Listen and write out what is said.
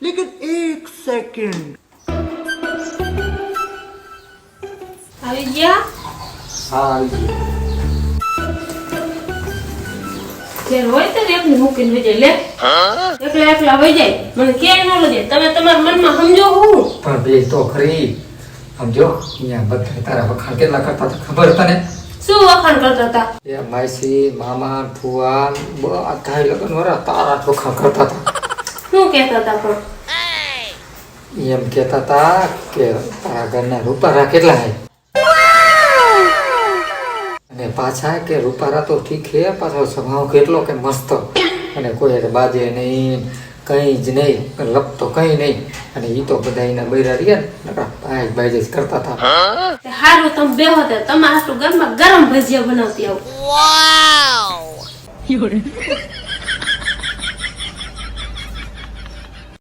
लेकिन एक सेकंड આવી ગયા હા આવી ગયો. જે હોય તો એકને મૂકીને વઈ જાય લે એકલા એકલા વઈ જાય મને ક્યાંય ન લઈ જાય તમે તમારા મનમાં સમજો હું પણ બે તો ખરી સમજો અહીંયા બધા તારા વખાણ કેટલા કરતા હતા ખબર તને? શું વખાણ કરતા હતા એ માસી મામા ફુવા બધા લગ્ન વાળા તારા જ વખાણ કરતા હતા. શું કહેતા હતા પણ એમ કહેતા હતા કે તારા ઘરના રૂપારા કેટલા હે અને પાછા કે રૂપારા તો ઠીક હે પાછો સ્વભાવ કેટલો કે મસ્ત અને કોઈ હારે બાજે નહીં કઈ જ નહીં લપતો કઈ નહીં અને ઈ તો બધા એના બૈરા રહ્યા ને ભાઈ ભાઈ જ કરતા હતા. હારું તમે બેહો તે તમારા હાટુ ગરમા ગરમ ભજીયા બનાવતી આવું